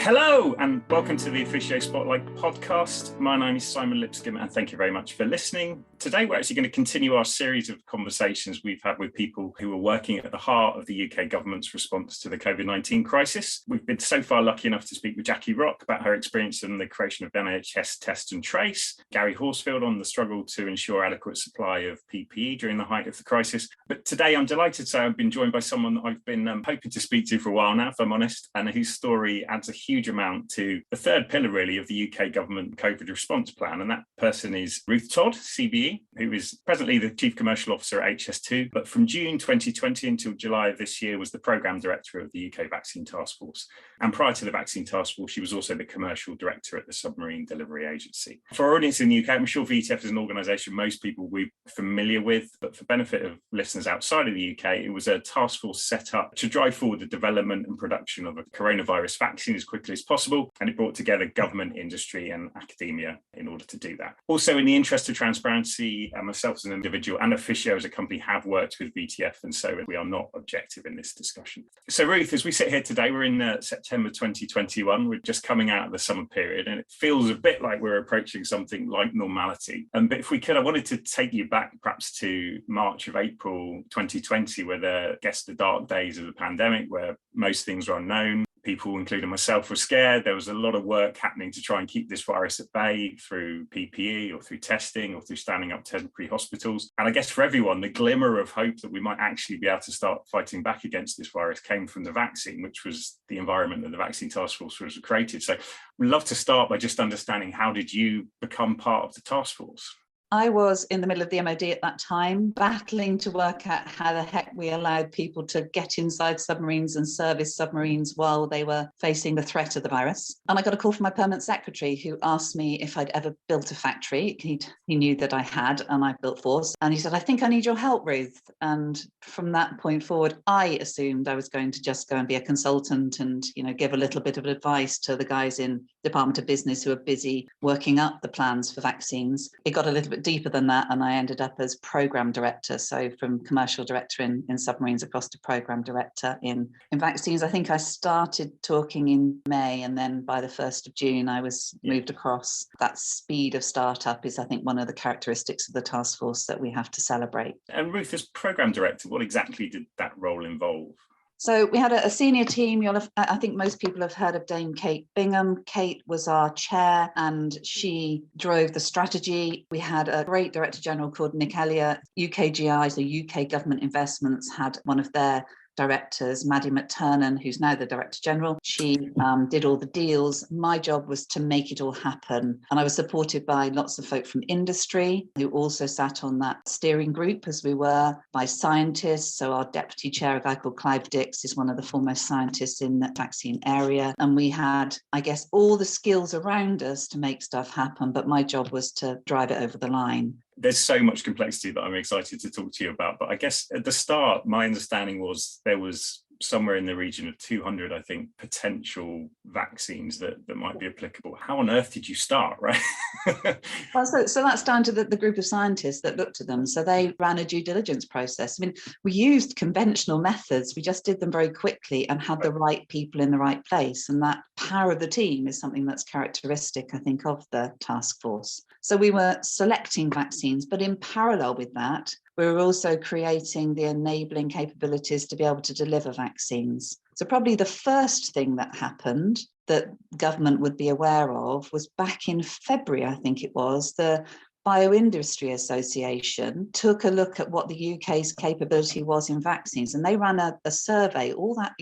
Hello and welcome to the Officio Spotlight podcast. My name is Simon Lipscomb and thank you very much for listening. Today we're actually going to continue our series of conversations we've had with people who are working at the heart of the UK government's response to the COVID-19 crisis. We've been so far lucky enough to speak with Jackie Rock about her experience in the creation of NHS Test and Trace, Gary Horsfield on the struggle to ensure adequate supply of PPE during the height of the crisis. But today I'm delighted to say I've been joined by someone that I've been hoping to speak to for a while now, if I'm honest, and whose story adds a huge amount to the third pillar, really, of the UK government COVID response plan. And that person is Ruth Todd CBE, who is presently the Chief Commercial Officer at HS2, but from June 2020 until July of this year was the Programme Director of the UK Vaccine Taskforce. And prior to the Vaccine Taskforce, she was also the Commercial Director at the Submarine Delivery Agency. For our audience in the UK, I'm sure VTF is an organisation most people will be familiar with, but for benefit of listeners outside of the UK, it was a task force set up to drive forward the development and production of a coronavirus vaccine as quickly as possible, and it brought together government, industry and academia in order to do that. Also, in the interest of transparency, myself as an individual and Officio as a company have worked with VTF, and so we are not objective in this discussion. So Ruth, as we sit here today, we're in September 2021, we're just coming out of the summer period, and it feels a bit like we're approaching something like normality. But if we could, I wanted to take you back perhaps to March of April 2020, where the dark days of the pandemic, where most things were unknown. People, including myself, were scared. There was a lot of work happening to try and keep this virus at bay through PPE or through testing or through standing up temporary hospitals. And I guess for everyone, the glimmer of hope that we might actually be able to start fighting back against this virus came from the vaccine, which was the environment that the Vaccine Taskforce was created. So we'd love to start by just understanding, how did you become part of the task force? I was in the middle of the MOD at that time, battling to work out how the heck we allowed people to get inside submarines and service submarines while they were facing the threat of the virus. And I got a call from my permanent secretary, who asked me if I'd ever built a factory. He knew that I had, and I built fours. And he said, "I think I need your help, Ruth." And from that point forward, I assumed I was going to just go and be a consultant and, give a little bit of advice to the guys in Department of Business who are busy working up the plans for vaccines. It got a little bit deeper than that, and I ended up as Programme Director, so from Commercial Director in submarines across to Programme Director in vaccines. I think I started talking in May, and then by the 1st of June I was moved across. That speed of startup is, I think, one of the characteristics of the task force that we have to celebrate. And Ruth, as Programme Director, what exactly did that role involve? So we had a senior team. I think most people have heard of Dame Kate Bingham. Kate was our chair and she drove the strategy. We had a great Director General called Nick Elliott. UKGI, so UK Government Investments, had one of their directors, Maddie McTurnan, who's now the Director General. She did all the deals. My job was to make it all happen. And I was supported by lots of folk from industry who also sat on that steering group, as we were, by scientists. So our deputy chair, a guy called Clive Dix, is one of the foremost scientists in the vaccine area. And we had, I guess, all the skills around us to make stuff happen. But my job was to drive it over the line. There's so much complexity that I'm excited to talk to you about. But I guess at the start, my understanding was there was somewhere in the region of 200, I think, potential vaccines that might be applicable. How on earth did you start, right? Well, so that's down to the group of scientists that looked at them. So they ran a due diligence process. I mean, we used conventional methods. We just did them very quickly and had the right people in the right place. And that power of the team is something that's characteristic, I think, of the task force. So we were selecting vaccines, but in parallel with that, we were also creating the enabling capabilities to be able to deliver vaccines. So probably the first thing that happened that government would be aware of was back in February, I think it was, the Bioindustry Association took a look at what the UK's capability was in vaccines, and they ran a survey, all that,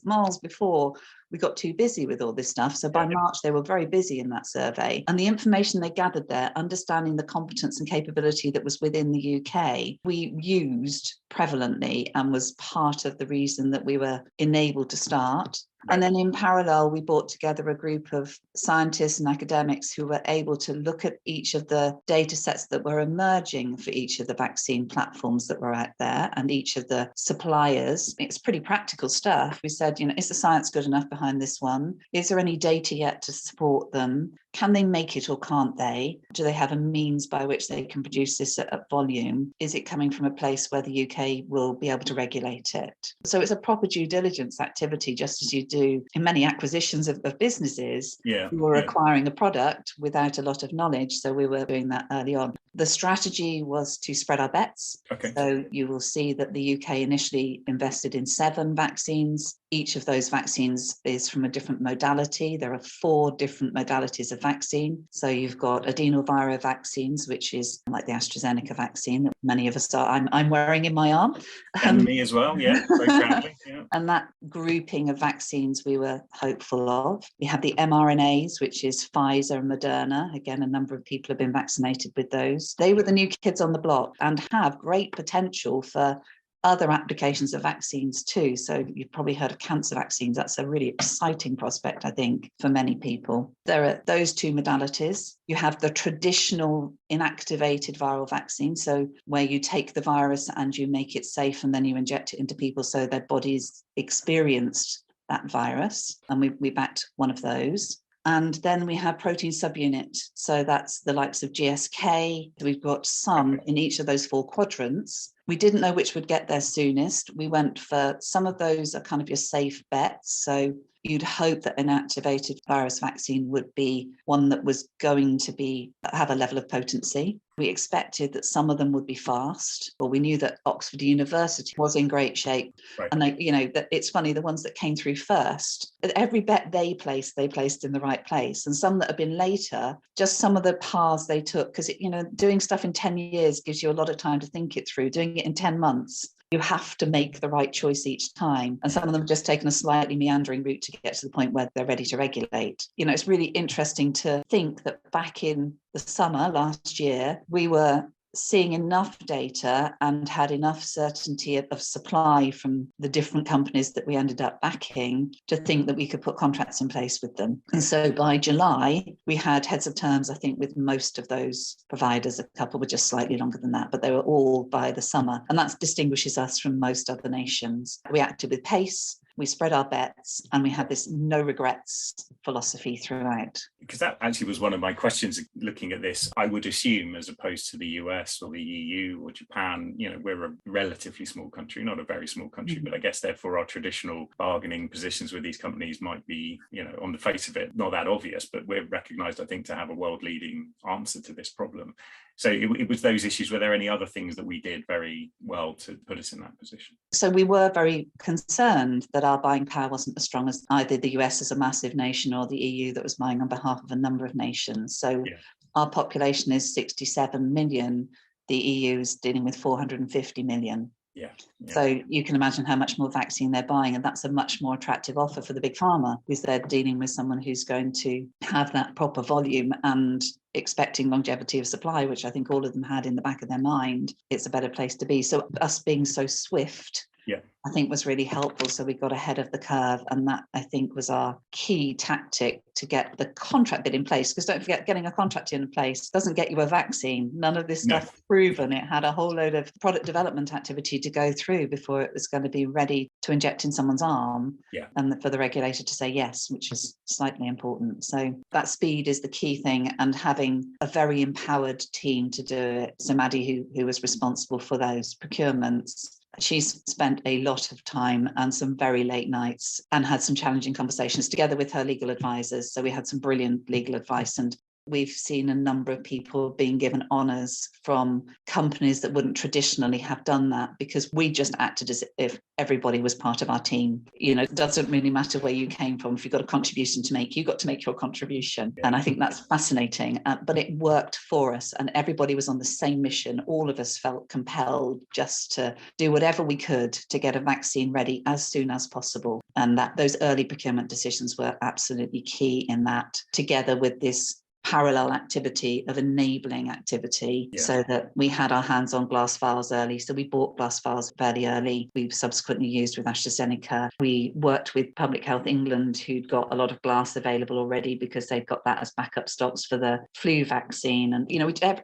miles before we got too busy with all this stuff. So by March, they were very busy in that survey. And the information they gathered there, understanding the competence and capability that was within the UK, we used prevalently and was part of the reason that we were enabled to start. And then in parallel, we brought together a group of scientists and academics who were able to look at each of the data sets that were emerging for each of the vaccine platforms that were out there and each of the suppliers. It's pretty practical stuff. We said, is the science good enough behind this one? Is there any data yet to support them? Can they make it or can't they? Do they have a means by which they can produce this at volume? Is it coming from a place where the UK will be able to regulate it? So it's a proper due diligence activity, just as you do in many acquisitions of businesses. Yeah. We were acquiring a product without a lot of knowledge. So we were doing that early on. The strategy was to spread our bets. Okay. So you will see that the UK initially invested in 7 vaccines. Each of those vaccines is from a different modality. There are 4 different modalities of vaccine. So you've got adenoviral vaccines, which is like the AstraZeneca vaccine that many of us are. I'm wearing in my arm. And me as well, yeah, very proudly. Yeah. And that grouping of vaccines we were hopeful of. We have the mRNAs, which is Pfizer and Moderna. Again, a number of people have been vaccinated with those. They were the new kids on the block and have great potential for other applications of vaccines too. So you've probably heard of cancer vaccines. That's a really exciting prospect, I think, for many people. There are those 2 modalities. You have the traditional inactivated viral vaccine, so where you take the virus and you make it safe and then you inject it into people so their bodies experienced that virus. And we backed one of those. And then we have protein subunit. So that's the likes of GSK. We've got some in each of those 4 quadrants. We didn't know which would get there soonest. We went for some of those are kind of your safe bets. So you'd hope that an activated virus vaccine would be one that was going to have a level of potency. We expected that some of them would be fast, or we knew that Oxford University was in great shape. Right. And that it's funny, the ones that came through first, every bet they placed in the right place. And some that have been later, just some of the paths they took, because doing stuff in 10 years gives you a lot of time to think it through. Doing it in 10 months, you have to make the right choice each time. And some of them have just taken a slightly meandering route to get to the point where they're ready to regulate. It's really interesting to think that back in the summer last year, we were seeing enough data and had enough certainty of supply from the different companies that we ended up backing to think that we could put contracts in place with them. And so by July, we had heads of terms, I think, with most of those providers. A couple were just slightly longer than that, but they were all by the summer. And that distinguishes us from most other nations. We acted with pace. We spread our bets, and we had this no regrets philosophy throughout. Because that actually was one of my questions looking at this. I would assume, as opposed to the US or the EU or Japan, we're a relatively small country, not a very small country, but I guess therefore our traditional bargaining positions with these companies might be, on the face of it, not that obvious, but we're recognized, I think, to have a world-leading answer to this problem. So it was those issues. Were there any other things that we did very well to put us in that position? So we were very concerned that our buying power wasn't as strong as either the US as a massive nation or the EU that was buying on behalf of a number of nations. So our population is 67 million. The EU is dealing with 450 million. Yeah. So you can imagine how much more vaccine they're buying, and that's a much more attractive offer for the big pharma, because they're dealing with someone who's going to have that proper volume and expecting longevity of supply, which I think all of them had in the back of their mind. It's a better place to be. So us being so swift, I think, was really helpful. So we got ahead of the curve, and that, I think, was our key tactic to get the contract bit in place. Because don't forget, getting a contract in place doesn't get you a vaccine. None of this stuff proven. It had a whole load of product development activity to go through before it was going to be ready to inject in someone's arm, and for the regulator to say yes, which is slightly important. So that speed is the key thing, and having a very empowered team to do it. So Maddie, who was responsible for those procurements, she's spent a lot of time and some very late nights and had some challenging conversations together with her legal advisors. So we had some brilliant legal advice, and we've seen a number of people being given honours from companies that wouldn't traditionally have done that, because we just acted as if everybody was part of our team. It doesn't really matter where you came from. If you've got a contribution to make, you've got to make your contribution. And I think that's fascinating. But it worked for us, and everybody was on the same mission. All of us felt compelled just to do whatever we could to get a vaccine ready as soon as possible. And that those early procurement decisions were absolutely key in that, together with this parallel activity of enabling activity, so that we had our hands on glass vials early. So we bought glass vials fairly early. We've subsequently used with AstraZeneca. We worked with Public Health England, who'd got a lot of glass available already because they've got that as backup stocks for the flu vaccine. And,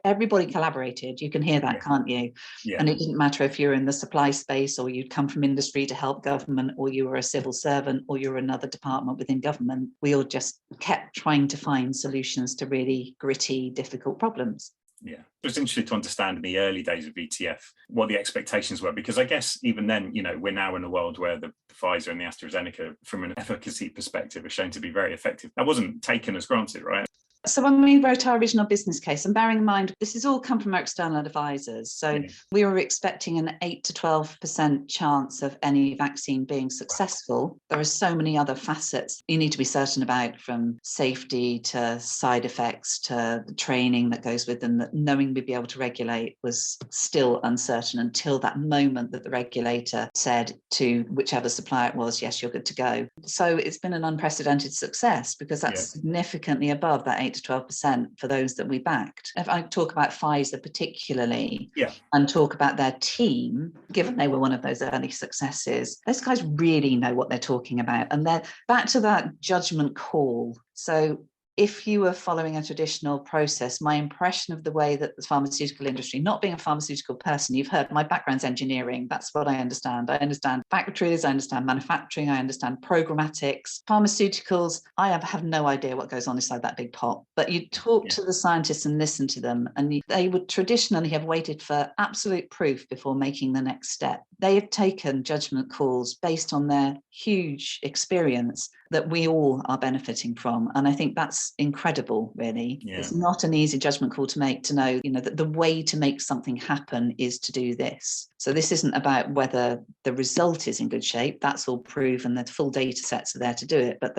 everybody collaborated. You can hear that, can't you? And it didn't matter if you're in the supply space, or you'd come from industry to help government, or you were a civil servant, or you were another department within government. We all just kept trying to find solutions to really gritty, difficult problems. Yeah, it was interesting to understand in the early days of VTF what the expectations were, because I guess even then, we're now in a world where the Pfizer and the AstraZeneca, from an efficacy perspective, are shown to be very effective. That wasn't taken as granted, right? So when we wrote our original business case, and bearing in mind, this has all come from our external advisors. So we were expecting an 8 to 12% chance of any vaccine being successful. There are so many other facets you need to be certain about, from safety to side effects to the training that goes with them, that knowing we'd be able to regulate was still uncertain until that moment that the regulator said to whichever supplier it was, yes, you're good to go. So it's been an unprecedented success, because that's significantly above that 8 to 12% for those that we backed. If I talk about Pfizer particularly, and talk about their team, given they were one of those early successes, those guys really know what they're talking about. And they're back to that judgment call. So if you were following a traditional process, my impression of the way that the pharmaceutical industry, not being a pharmaceutical person, you've heard my background's engineering. That's what I understand. I understand factories, I understand manufacturing, I understand programmatics. Pharmaceuticals, I have no idea what goes on inside that big pot. But you talk to the scientists and listen to them, and they would traditionally have waited for absolute proof before making the next step. They have taken judgment calls based on their huge experience that we all are benefiting from. And I think that's incredible, really. It's not an easy judgment call to make, to know, that the way to make something happen is to do this. So this isn't about whether the result is in good shape. That's all proven, the full data sets are there to do it. But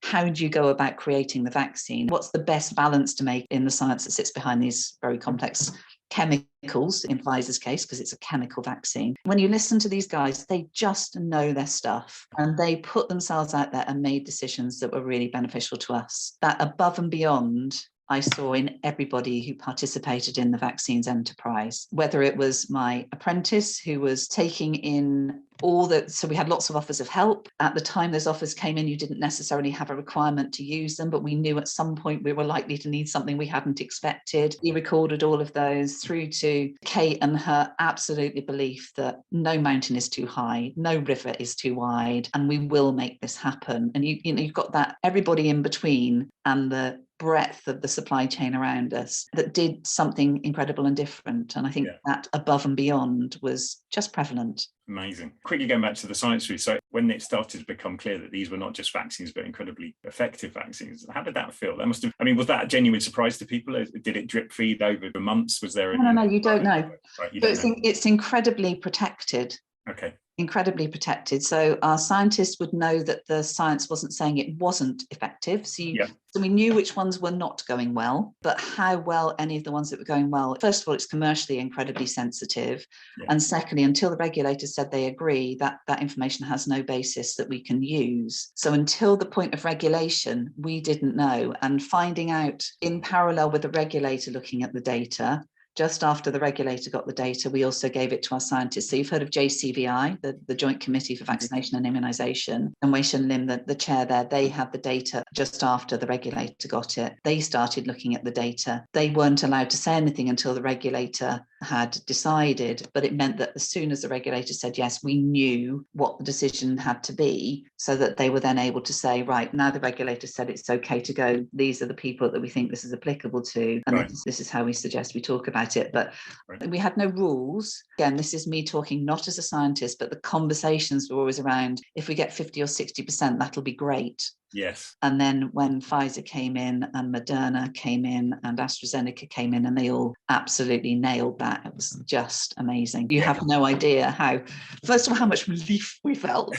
how do you go about creating the vaccine? What's the best balance to make in the science that sits behind these very complex chemicals, in Pfizer's case, because it's a chemical vaccine. When you listen to these guys, they just know their stuff, and they put themselves out there and made decisions that were really beneficial to us. That above and beyond, I saw in everybody who participated in the vaccines enterprise, whether it was my apprentice who was taking in so we had lots of offers of help. At the time those offers came in, you didn't necessarily have a requirement to use them, but we knew at some point we were likely to need something we hadn't expected. We recorded all of those, through to Kate and her absolutely belief that no mountain is too high, no river is too wide, and we will make this happen. And you've got that everybody in between, and the breadth of the supply chain around us that did something incredible and different. And I think that above and beyond was just prevalent. Amazing. Quickly going back to the science review. So when it started to become clear that these were not just vaccines, but incredibly effective vaccines, how did that feel? Was that a genuine surprise to people? Did it drip feed over the months? Was there No, you don't know. Right, It's incredibly protected. Okay. Incredibly protected. So our scientists would know that the science wasn't saying it wasn't effective. So we knew which ones were not going well, but how well any of the ones that were going well. First of all, it's commercially incredibly sensitive. And secondly, until the regulators said they agree, that information has no basis that we can use. So until the point of regulation, we didn't know. And finding out in parallel with the regulator looking at the data, just after the regulator got the data, we also gave it to our scientists. So you've heard of JCVI, the Joint Committee for Vaccination and Immunisation, and Wei Shen Lim, the chair there. They had the data just after the regulator got it. They started looking at the data. They weren't allowed to say anything until the regulator had decided, but it meant that as soon as the regulator said yes, we knew what the decision had to be, so that they were then able to say, right, now the regulator said it's okay to go, these are the people that we think this is applicable to, and this is how we suggest we talk about it. But we had no rules. Again, this is me talking not as a scientist, but the conversations were always around, if we get 50 or 60%, that'll be great. Yes. And then when Pfizer came in and Moderna came in and AstraZeneca came in, and they all absolutely nailed that. It was just amazing. You have no idea first of all, how much relief we felt.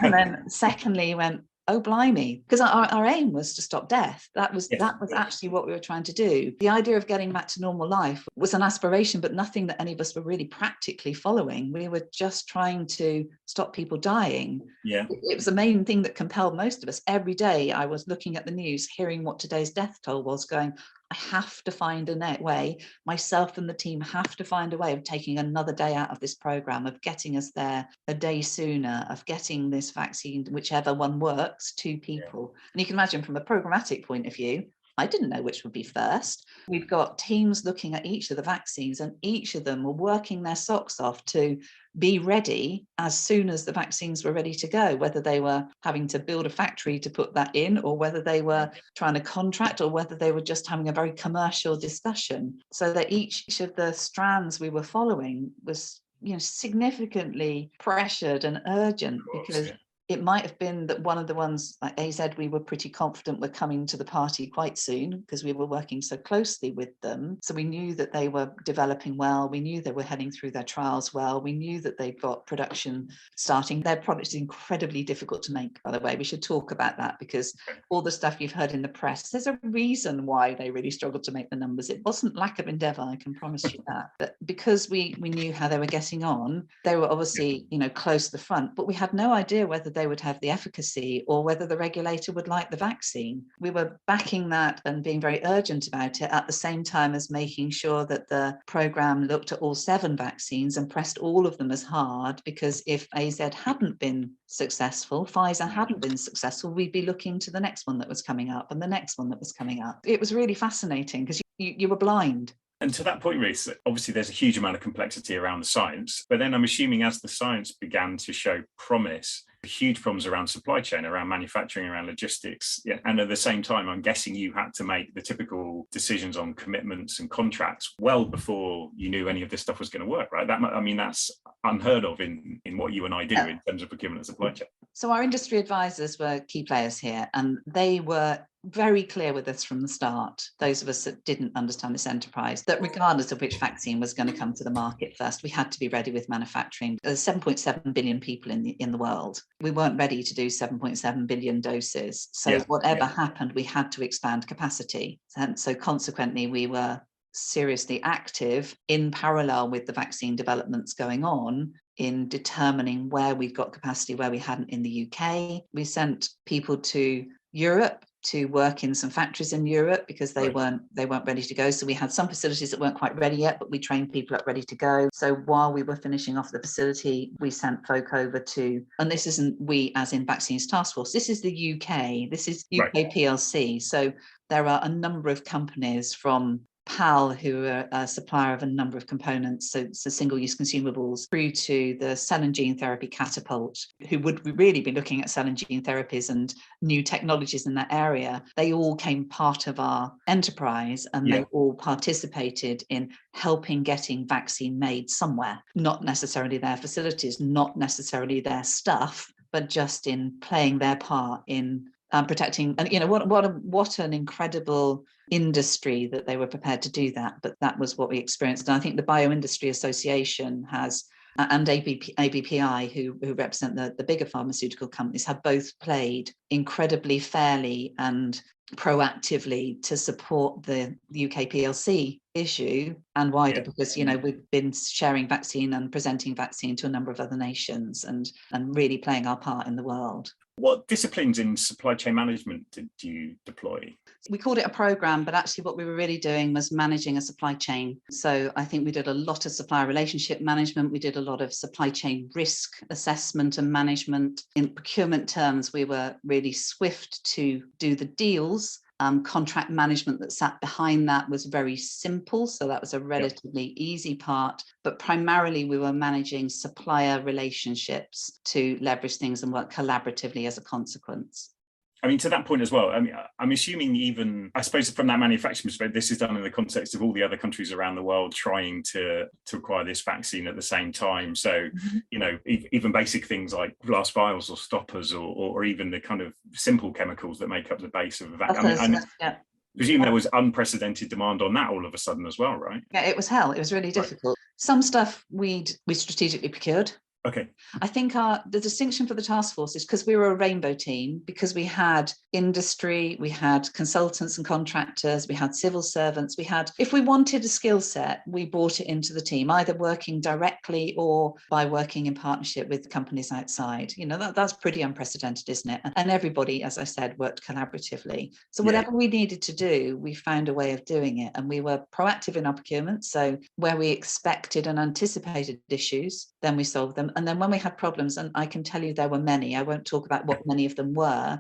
And then secondly, went, oh, blimey, because our aim was to stop death. That was actually what we were trying to do. The idea of getting back to normal life was an aspiration, but nothing that any of us were really practically following. We were just trying to stop people dying. It was the main thing that compelled most of us. Every day I was looking at the news, hearing what today's death toll was, going, I have to find a way, myself and the team have to find a way of taking another day out of this program, of getting us there a day sooner, of getting this vaccine, whichever one works, to people. And you can imagine from a programmatic point of view, I didn't know which would be first. We've got teams looking at each of the vaccines, and each of them were working their socks off to be ready as soon as the vaccines were ready to go, whether they were having to build a factory to put that in, or whether they were trying to contract, or whether they were just having a very commercial discussion. So that each of the strands we were following was, significantly pressured and urgent, because it might have been that one of the ones like AZ, we were pretty confident were coming to the party quite soon because we were working so closely with them. So we knew that they were developing well. We knew they were heading through their trials well. We knew that they'd got production starting. Their product is incredibly difficult to make, by the way. We should talk about that, because all the stuff you've heard in the press, there's a reason why they really struggled to make the numbers. It wasn't lack of endeavour, I can promise you that. But because we knew how they were getting on, they were obviously, close to the front, but we had no idea whether they would have the efficacy or whether the regulator would like the vaccine. We were backing that and being very urgent about it, at the same time as making sure that the programme looked at all 7 vaccines and pressed all of them as hard, because if AZ hadn't been successful, Pfizer hadn't been successful, we'd be looking to the next one that was coming up and the next one that was coming up. It was really fascinating because you were blind. And to that point, Ruth, obviously there's a huge amount of complexity around the science, but then I'm assuming as the science began to show promise, huge problems around supply chain, around manufacturing, around logistics. Yeah. And at the same time, I'm guessing you had to make the typical decisions on commitments and contracts well before you knew any of this stuff was going to work, right? That's unheard of in what you and I do in terms of procurement and supply chain. So our industry advisors were key players here, and they were very clear with us from the start, those of us that didn't understand this enterprise, that regardless of which vaccine was going to come to the market first, we had to be ready with manufacturing. There's 7.7 billion people in the world. We weren't ready to do 7.7 billion doses. So whatever happened, we had to expand capacity. And so consequently, we were seriously active in parallel with the vaccine developments going on in determining where we've got capacity, where we hadn't in the UK. We sent people to Europe to work in some factories in Europe because they weren't ready to go. So we had some facilities that weren't quite ready yet, but we trained people up ready to go. So while we were finishing off the facility, we sent folk over to, and this isn't we as in Vaccines Taskforce, this is the UK, this is UK PLC. So there are a number of companies from PAL, who are a supplier of a number of components, so single-use consumables, through to the cell and gene therapy Catapult, who would really be looking at cell and gene therapies and new technologies in that area. They all came part of our enterprise, and they all participated in helping getting vaccine made somewhere, not necessarily their facilities, not necessarily their stuff, but just in playing their part in protecting. And what an incredible industry that they were prepared to do that. But that was what we experienced. And I think the Bioindustry Association has, and ABPI, who represent the bigger pharmaceutical companies, have both played incredibly fairly and proactively to support the UK PLC issue and wider, because we've been sharing vaccine and presenting vaccine to a number of other nations and really playing our part in the world. What disciplines in supply chain management did you deploy? We called it a program, but actually what we were really doing was managing a supply chain. So I think we did a lot of supplier relationship management. We did a lot of supply chain risk assessment and management. In procurement terms, we were really swift to do the deals. Contract management that sat behind that was very simple. So that was a relatively easy part. But primarily, we were managing supplier relationships to leverage things and work collaboratively as a consequence. I mean, to that point as well, I mean, I'm assuming even, I suppose from that manufacturing perspective, this is done in the context of all the other countries around the world trying to acquire this vaccine at the same time. So, even basic things like glass vials or stoppers or even the kind of simple chemicals that make up the base of a vaccine. I presume there was unprecedented demand on that all of a sudden as well, right? Yeah, it was hell. It was really difficult. Some stuff we strategically procured. Okay. I think the distinction for the task force is because we were a rainbow team, because we had industry, we had consultants and contractors, we had civil servants, if we wanted a skill set, we brought it into the team, either working directly or by working in partnership with companies outside. That's pretty unprecedented, isn't it? And everybody, as I said, worked collaboratively. So whatever we needed to do, we found a way of doing it. And we were proactive in our procurement. So where we expected and anticipated issues, then we solved them. And then when we had problems, and I can tell you there were many, I won't talk about what many of them were,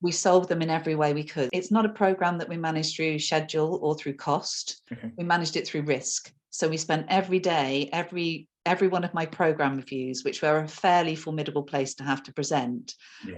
we solved them in every way we could. It's not a program that we managed through schedule or through cost. We managed it through risk. So we spent every day, every one of my program reviews, which were a fairly formidable place to have to present,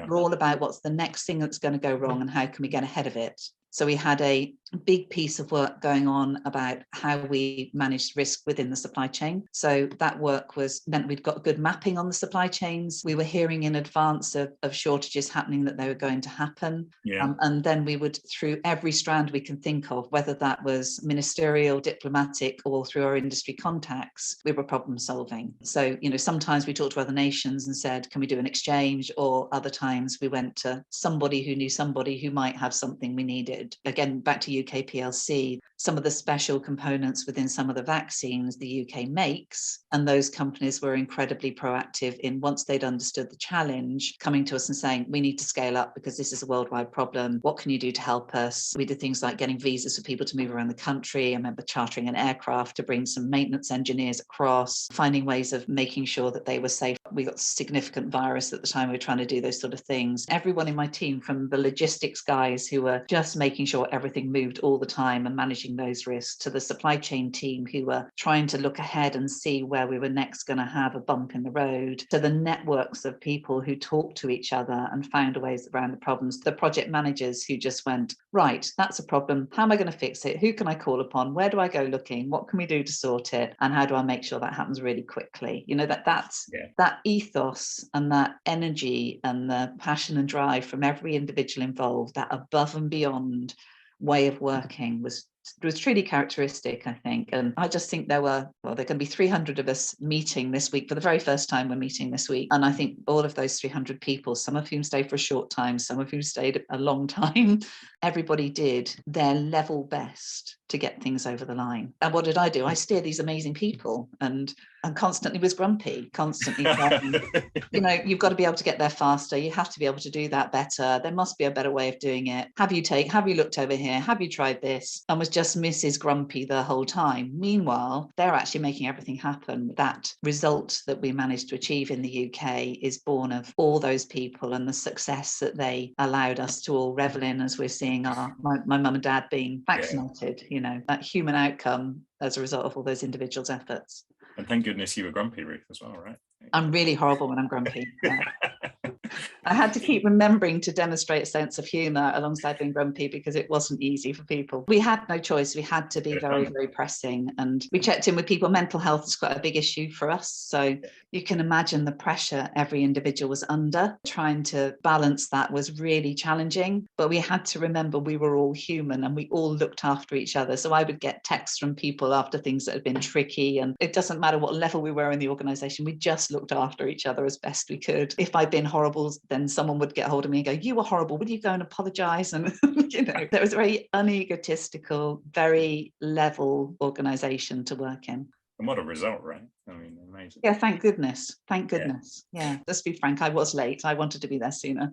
were all about what's the next thing that's going to go wrong and how can we get ahead of it. So we had a big piece of work going on about how we managed risk within the supply chain. So that work meant we'd got good mapping on the supply chains. We were hearing in advance of shortages happening, that they were going to happen. And then we would, through every strand we can think of, whether that was ministerial, diplomatic, or through our industry contacts, we were problem solving. So, sometimes we talked to other nations and said, can we do an exchange? Or other times we went to somebody who knew somebody who might have something we needed. Again, back to UK PLC, some of the special components within some of the vaccines the UK makes, and those companies were incredibly proactive in, once they'd understood the challenge, coming to us and saying, we need to scale up because this is a worldwide problem. What can you do to help us? We did things like getting visas for people to move around the country. I remember chartering an aircraft to bring some maintenance engineers across, finding ways of making sure that they were safe. We got significant virus at the time. We were trying to do those sort of things. Everyone in my team, from the logistics guys who were just making sure everything moved all the time and managing those risks, to the supply chain team who were trying to look ahead and see where we were next going to have a bump in the road, to the networks of people who talked to each other and found ways around the problems, the project managers who just went, right, that's a problem. How am I going to fix it? Who can I call upon? Where do I go looking? What can we do to sort it? And how do I make sure that happens really quickly? That ethos and that energy and the passion and drive from every individual involved, that above and beyond way of working was truly characteristic, I think. And I just think there are going to be 300 of us meeting this week. For the very first time, we're meeting this week. And I think all of those 300 people, some of whom stayed for a short time, some of whom stayed a long time, everybody did their level best to get things over the line. And what did I do? I steer these amazing people and constantly was grumpy, constantly saying, you've got to be able to get there faster. You have to be able to do that better. There must be a better way of doing it. Have you looked over here? Have you tried this? And was just Mrs. Grumpy the whole time. Meanwhile, they're actually making everything happen. That result that we managed to achieve in the UK is born of all those people and the success that they allowed us to all revel in as we're seeing my mum and dad being vaccinated, that human outcome as a result of all those individuals' efforts. And thank goodness you were grumpy, Ruth, as well, right? I'm really horrible when I'm grumpy. Yeah. I had to keep remembering to demonstrate a sense of humour alongside being grumpy because it wasn't easy for people. We had no choice. We had to be very, very pressing. And we checked in with people. Mental health is quite a big issue for us. So you can imagine the pressure every individual was under. Trying to balance that was really challenging. But we had to remember we were all human and we all looked after each other. So I would get texts from people after things that had been tricky. And it doesn't matter what level we were in the organisation. We just looked after each other as best we could. If I'd been horrible, then someone would get hold of me and go, you were horrible, would you go and apologise? And there was a very unegotistical, very level organisation to work in. And what a result, right? I mean, amazing. Yeah, thank goodness. Yeah, let's be frank, I was late. I wanted to be there sooner.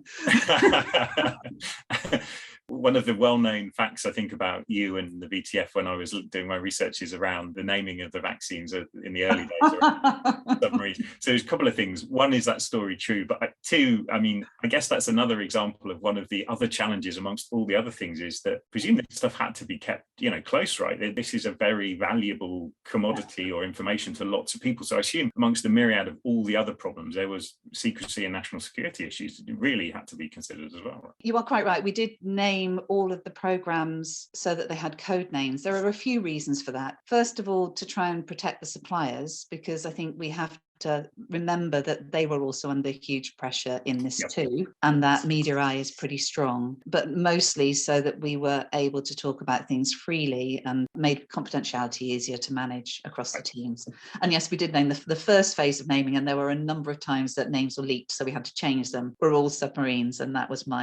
One of the well-known facts I think about you and the VTF when I was doing my research is around the naming of the vaccines in the early days submarines. So there's a couple of things. One, is that story true? But two, I mean, I guess that's another example of one of the other challenges amongst all the other things, is that presumably stuff had to be kept, close, right? This is a very valuable commodity or information to lots of people. So I assume amongst the myriad of all the other problems, there was secrecy and national security issues that really had to be considered as well, right? You are quite right. We did name all of the programs so that they had code names. There are a few reasons for that. First of all, to try and protect the suppliers, because I think we have to remember that they were also under huge pressure in this too, and that media eye is pretty strong, but mostly so that we were able to talk about things freely and made confidentiality easier to manage across the teams. And yes, we did name the first phase of naming, and there were a number of times that names were leaked, so we had to change them. We're all submarines, and that was my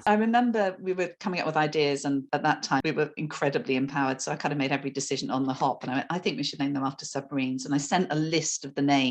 I remember we were coming up with ideas, and at that time we were incredibly empowered, so I kind of made every decision on the hop, and I think we should name them after submarines. And I sent a list of the names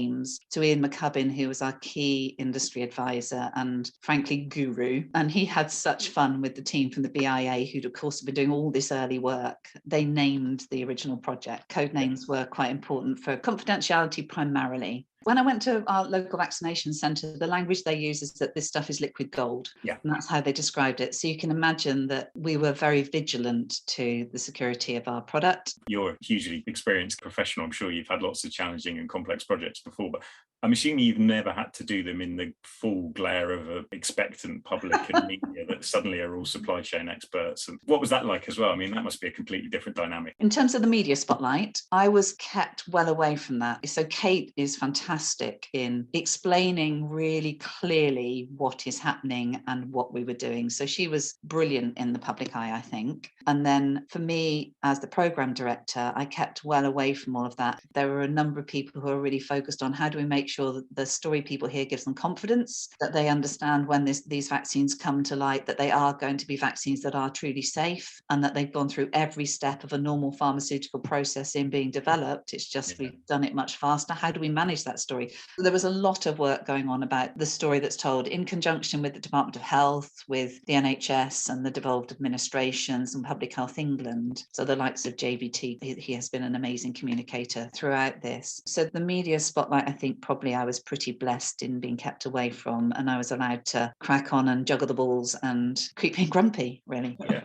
to Ian McCubbin, who was our key industry advisor and frankly guru, and he had such fun with the team from the BIA, who'd of course been doing all this early work. They named the original project. Code names were quite important for confidentiality primarily, When I went to our local vaccination centre, the language they use is that this stuff is liquid gold. Yeah. And that's how they described it. So you can imagine that we were very vigilant to the security of our product. You're a hugely experienced professional. I'm sure you've had lots of challenging and complex projects before, but I'm assuming you've never had to do them in the full glare of an expectant public and media that suddenly are all supply chain experts. And what was that like as well? I mean, that must be a completely different dynamic. In terms of the media spotlight, I was kept well away from that. So Kate is fantastic in explaining really clearly what is happening and what we were doing. So she was brilliant in the public eye, I think. And then for me, as the programme director, I kept well away from all of that. There were a number of people who are really focused on how do we make sure that the story people hear gives them confidence, that they understand when these vaccines come to light, that they are going to be vaccines that are truly safe and that they've gone through every step of a normal pharmaceutical process in being developed. It's just we've done it much faster. How do we manage that story? There was a lot of work going on about the story that's told in conjunction with the Department of Health, with the NHS and the devolved administrations and Public Health England. So the likes of JVT, he has been an amazing communicator throughout this. So the media spotlight, I think probably I was pretty blessed in being kept away from, and I was allowed to crack on and juggle the balls and keep being grumpy, really. Yeah.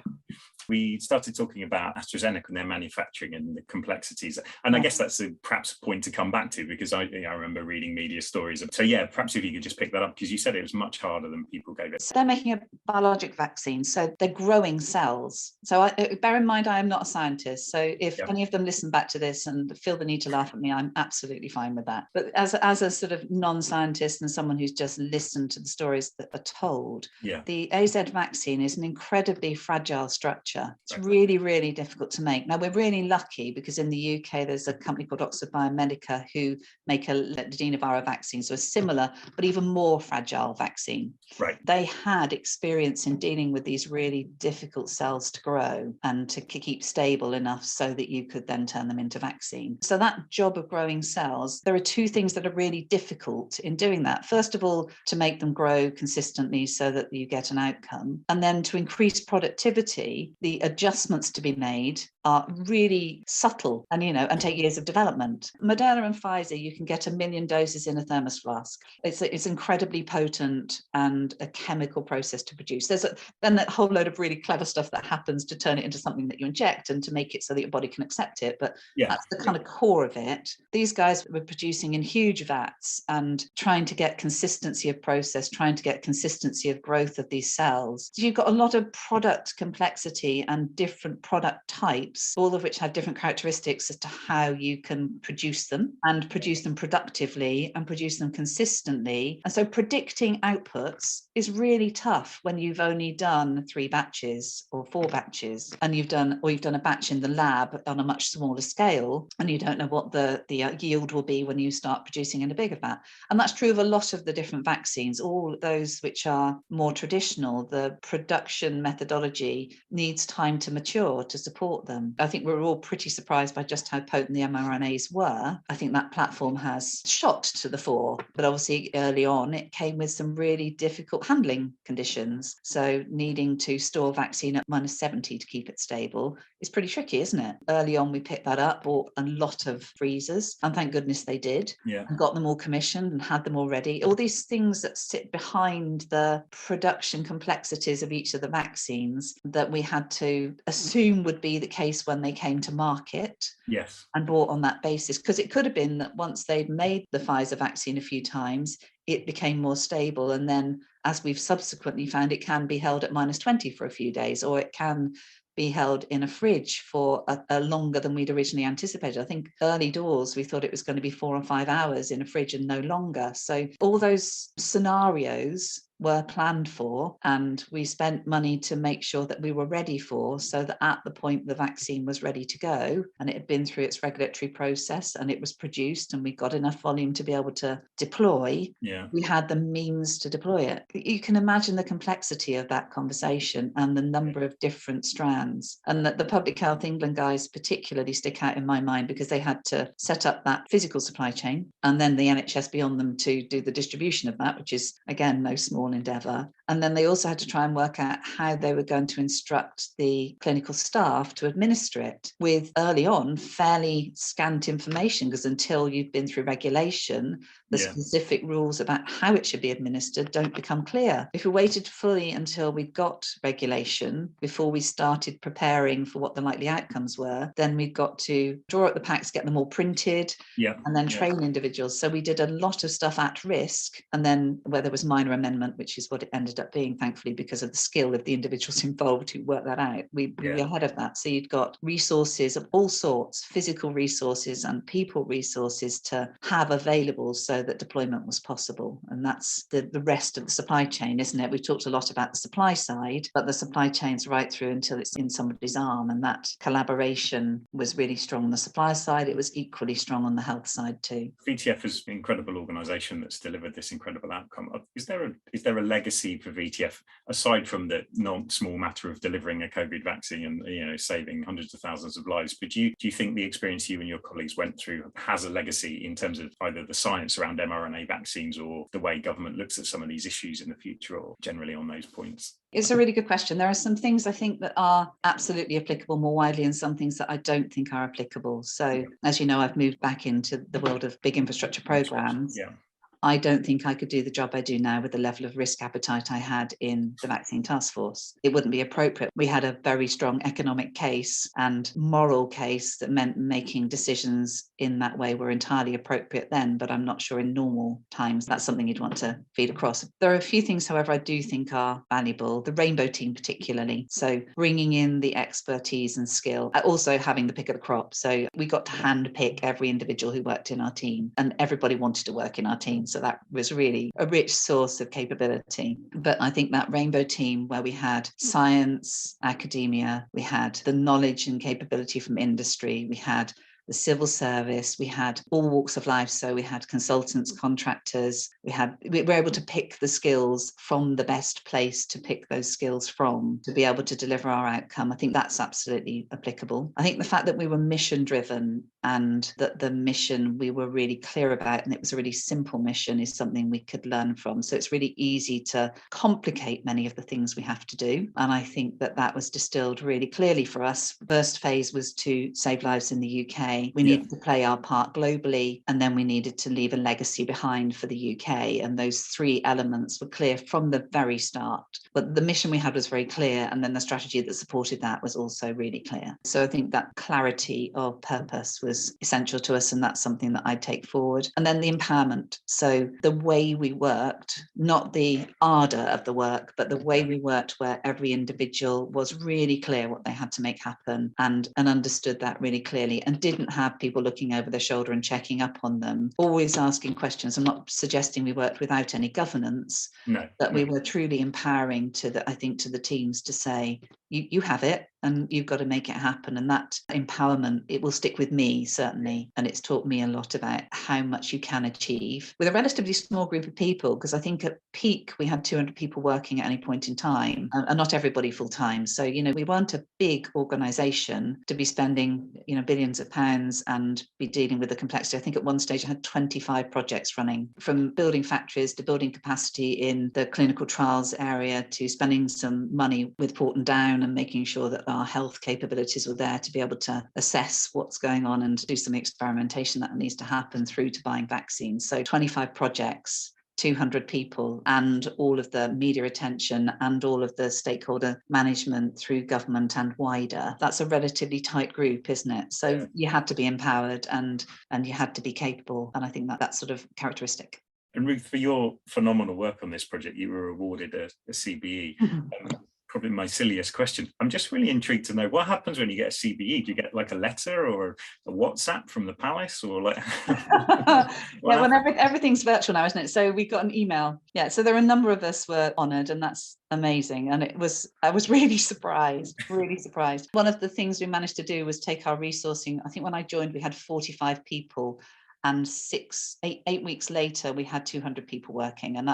We started talking about AstraZeneca and their manufacturing and the complexities. And I guess that's perhaps a point to come back to, because I remember reading media stories. So yeah, perhaps if you could just pick that up, because you said it was much harder than people gave it. So they're making a biologic vaccine, so they're growing cells. So bear in mind, I am not a scientist. So if any of them listen back to this and feel the need to laugh at me, I'm absolutely fine with that. But as a sort of non-scientist and someone who's just listened to the stories that are told, the AZ vaccine is an incredibly fragile structure. It's really, really difficult to make. Now, we're really lucky because in the UK, there's a company called Oxford Biomedica who make a adenovirus vaccine, so a similar, but even more fragile vaccine. Right. They had experience in dealing with these really difficult cells to grow and to keep stable enough so that you could then turn them into vaccine. So that job of growing cells, there are two things that are really difficult in doing that. First of all, to make them grow consistently so that you get an outcome. And then to increase productivity, the adjustments to be made are really subtle and take years of development. Moderna and Pfizer, you can get 1 million doses in a thermos flask. It's incredibly potent and a chemical process to produce. There's then a whole load of really clever stuff that happens to turn it into something that you inject and to make it so that your body can accept it. But that's the kind of core of it. These guys were producing in huge vats and trying to get consistency of process, trying to get consistency of growth of these cells. So you've got a lot of product complexity and different product types, all of which have different characteristics as to how you can produce them and produce them productively and produce them consistently. And so predicting outputs is really tough when you've only done 3 batches or 4 batches and you've done a batch in the lab on a much smaller scale and you don't know what the yield will be when you start producing in a bigger vat. And that's true of a lot of the different vaccines, all those which are more traditional. The production methodology needs time to mature to support them. I think we're all pretty surprised by just how potent the mRNAs were. I think that platform has shot to the fore, but obviously early on it came with some really difficult handling conditions. So needing to store vaccine at -70 to keep it stable is pretty tricky, isn't it? Early on we picked that up, bought a lot of freezers, and thank goodness they did, and got them all commissioned and had them all ready. All these things that sit behind the production complexities of each of the vaccines that we had to assume would be the case when they came to market. Yes. And bought on that basis, because it could have been that once they'd made the Pfizer vaccine a few times, it became more stable. And then, as we've subsequently found, it can be held at -20 for a few days, or it can be held in a fridge for a longer than we'd originally anticipated. I think early doors, we thought it was going to be 4 or 5 hours in a fridge and no longer. So all those scenarios were planned for, and we spent money to make sure that we were ready for, so that at the point the vaccine was ready to go and it had been through its regulatory process and it was produced and we got enough volume to be able to deploy, we had the means to deploy it. You can imagine the complexity of that conversation and the number of different strands, and that the Public Health England guys particularly stick out in my mind because they had to set up that physical supply chain and then the NHS beyond them to do the distribution of that, which is again no small whole endeavour. And then they also had to try and work out how they were going to instruct the clinical staff to administer it with, early on, fairly scant information, because until you've been through regulation, the specific rules about how it should be administered don't become clear. If we waited fully until we got regulation before we started preparing for what the likely outcomes were, then we've got to draw up the packs, get them all printed, and then train individuals. So we did a lot of stuff at risk, and then where there was minor amendment, which is what it ended up being, thankfully, because of the skill of the individuals involved who worked that out. We were ahead of that. So you'd got resources of all sorts, physical resources and people resources to have available so that deployment was possible. And that's the rest of the supply chain, isn't it? We've talked a lot about the supply side, but the supply chain's right through until it's in somebody's arm. And that collaboration was really strong on the supply side. It was equally strong on the health side too. VTF is an incredible organisation that's delivered this incredible outcome. Is there a legacy for VTF aside from the non-small matter of delivering a COVID vaccine and saving hundreds of thousands of lives? But do you think the experience you and your colleagues went through has a legacy in terms of either the science around mRNA vaccines or the way government looks at some of these issues in the future, or generally on those points? It's a really good question. There are some things I think that are absolutely applicable more widely and some things that I don't think are applicable. So, as you know, I've moved back into the world of big infrastructure programs. I don't think I could do the job I do now with the level of risk appetite I had in the Vaccine Taskforce. It wouldn't be appropriate. We had a very strong economic case and moral case that meant making decisions in that way were entirely appropriate then, but I'm not sure in normal times that's something you'd want to feed across. There are a few things, however, I do think are valuable. The Rainbow team particularly. So bringing in the expertise and skill, also having the pick of the crop. So we got to hand pick every individual who worked in our team, and everybody wanted to work in our team. So that was really a rich source of capability. But I think that Rainbow team, where we had science, academia, we had the knowledge and capability from industry, we had the civil service, we had all walks of life. So we had consultants, contractors, we were able to pick the skills from the best place to pick those skills from to be able to deliver our outcome. I think that's absolutely applicable. I think the fact that we were mission driven and that the mission we were really clear about, and it was a really simple mission, is something we could learn from. So it's really easy to complicate many of the things we have to do. And I think that was distilled really clearly for us. First phase was to save lives in the UK. We needed to play our part globally, and then we needed to leave a legacy behind for the UK. And those three elements were clear from the very start. But the mission we had was very clear, and then the strategy that supported that was also really clear. So I think that clarity of purpose was essential to us, and that's something that I'd take forward. And then the empowerment. So the way we worked, not the ardor of the work, but the way we worked, where every individual was really clear what they had to make happen and understood that really clearly, and didn't have people looking over their shoulder and checking up on them, always asking questions. I'm not suggesting we worked without any governance, but we were truly empowering to the teams to say, you have it and you've got to make it happen. And that empowerment, it will stick with me, certainly. And it's taught me a lot about how much you can achieve with a relatively small group of people, because I think at peak, we had 200 people working at any point in time, and not everybody full time. So, we weren't a big organisation to be spending, billions of pounds and be dealing with the complexity. I think at one stage I had 25 projects running, from building factories to building capacity in the clinical trials area to spending some money with Porton Down and making sure that our health capabilities were there to be able to assess what's going on and do some experimentation that needs to happen, through to buying vaccines. So 25 projects, 200 people, and all of the media attention and all of the stakeholder management through government and wider. That's a relatively tight group, isn't it? So you had to be empowered and you had to be capable. And I think that's sort of characteristic. And Ruth, for your phenomenal work on this project, you were awarded a CBE. Probably my silliest question. I'm just really intrigued to know what happens when you get a CBE. Do you get like a letter or a WhatsApp from the palace, or like? Everything's virtual now, isn't it? So we got an email. Yeah. So there are a number of us were honoured, and that's amazing. And I was really surprised. One of the things we managed to do was take our resourcing. I think when I joined, we had 45 people, and 8 weeks later, we had 200 people working, and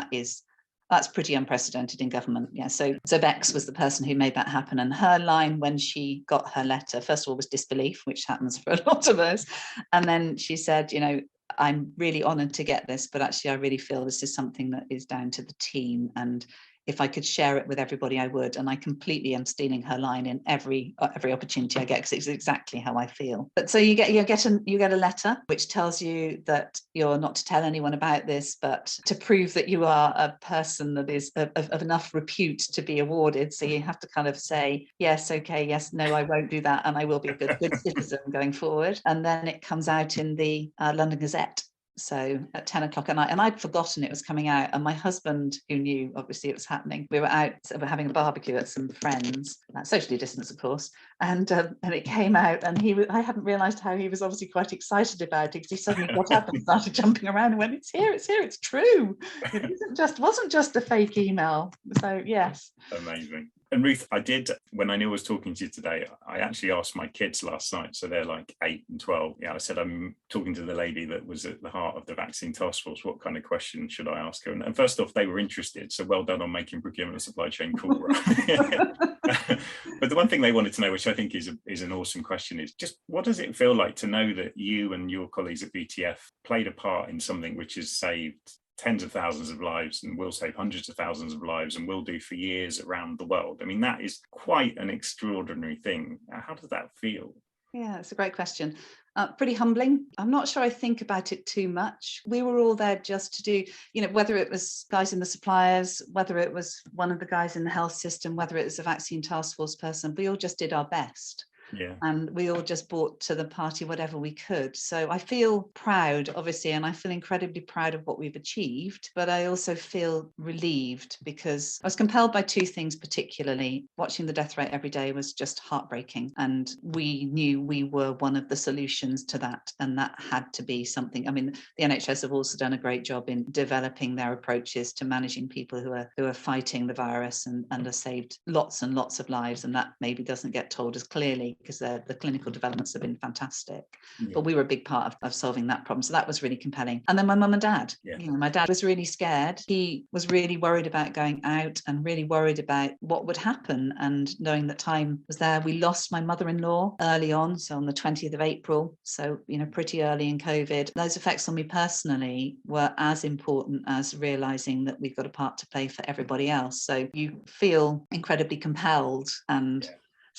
that's pretty unprecedented in government. Yeah. So Bex was the person who made that happen. And her line when she got her letter, first of all, was disbelief, which happens for a lot of us. And then she said, I'm really honoured to get this, but actually I really feel this is something that is down to the team, and if I could share it with everybody, I would. And I completely am stealing her line in every opportunity I get, because it's exactly how I feel. But so you get a letter which tells you that you're not to tell anyone about this, but to prove that you are a person that is of enough repute to be awarded. So you have to kind of say, yes, okay, yes, no, I won't do that, and I will be a good citizen going forward. And then it comes out in the London Gazette. So at 10 o'clock at night, and I'd forgotten it was coming out. And my husband, who knew obviously it was happening, we were out having a barbecue at some friends, socially distanced, of course. And it came out, and I hadn't realised how he was obviously quite excited about it, because he suddenly got up and started jumping around and went, "It's here, it's true. It wasn't just a fake email." So yes. Amazing. And Ruth, I did, when I knew I was talking to you today, I actually asked my kids last night, so they're like 8 and 12. Yeah, I said, I'm talking to the lady that was at the heart of the Vaccine Taskforce. What kind of question should I ask her? And first off, they were interested. So well done on making procurement and supply chain cool. Right? But the one thing they wanted to know, which I think is an awesome question, is just what does it feel like to know that you and your colleagues at VTF played a part in something which has saved tens of thousands of lives and will save hundreds of thousands of lives and will do for years around the world? I mean, that is quite an extraordinary thing. How does that feel? Yeah, it's a great question. Pretty humbling. I'm not sure I think about it too much. We were all there just to do, whether it was guys in the suppliers, whether it was one of the guys in the health system, whether it was a vaccine task force person, we all just did our best. Yeah. And we all just brought to the party whatever we could. So I feel proud, obviously, and I feel incredibly proud of what we've achieved, but I also feel relieved, because I was compelled by two things particularly. Watching the death rate every day was just heartbreaking, and we knew we were one of the solutions to that, and that had to be something. I mean, the NHS have also done a great job in developing their approaches to managing people who are fighting the virus, and have saved lots and lots of lives, and that maybe doesn't get told as clearly, because the clinical developments have been fantastic. Yeah. But we were a big part of solving that problem. So that was really compelling. And then my mum and dad, my dad was really scared. He was really worried about going out and really worried about what would happen. And knowing that time was there, we lost my mother-in-law early on. So on the 20th of April, so, pretty early in COVID. Those effects on me personally were as important as realizing that we've got a part to play for everybody else. So you feel incredibly compelled and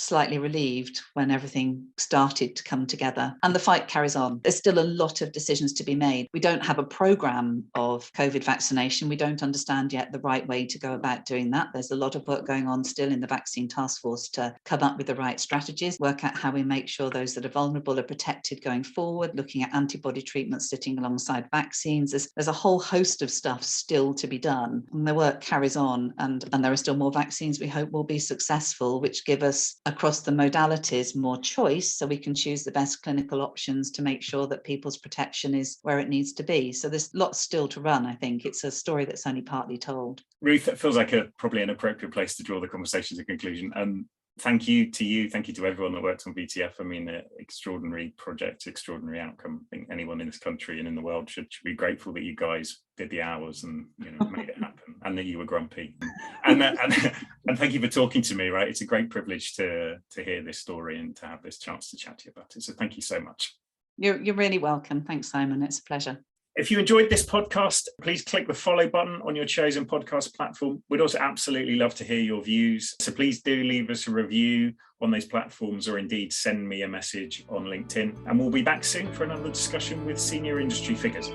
slightly relieved when everything started to come together. And the fight carries on. There's still a lot of decisions to be made. We don't have a programme of COVID vaccination. We don't understand yet the right way to go about doing that. There's a lot of work going on still in the Vaccine Taskforce to come up with the right strategies, work out how we make sure those that are vulnerable are protected going forward, looking at antibody treatments sitting alongside vaccines. There's a whole host of stuff still to be done. And the work carries on, and there are still more vaccines we hope will be successful, which give us across the modalities more choice, so we can choose the best clinical options to make sure that people's protection is where it needs to be. So there's lots still to run. I think it's a story that's only partly told. Ruth, it feels like probably an appropriate place to draw the conversation to conclusion. Thank you to you. Thank you to everyone that worked on VTF. I mean, extraordinary project, extraordinary outcome. I think anyone in this country and in the world should be grateful that you guys did the hours and made it happen, and that you were grumpy. And thank you for talking to me. Right, it's a great privilege to hear this story and to have this chance to chat to you about it. So thank you so much. You're really welcome. Thanks, Simon. It's a pleasure. If you enjoyed this podcast, please click the follow button on your chosen podcast platform. We'd also absolutely love to hear your views. So please do leave us a review on those platforms, or indeed send me a message on LinkedIn. And we'll be back soon for another discussion with senior industry figures.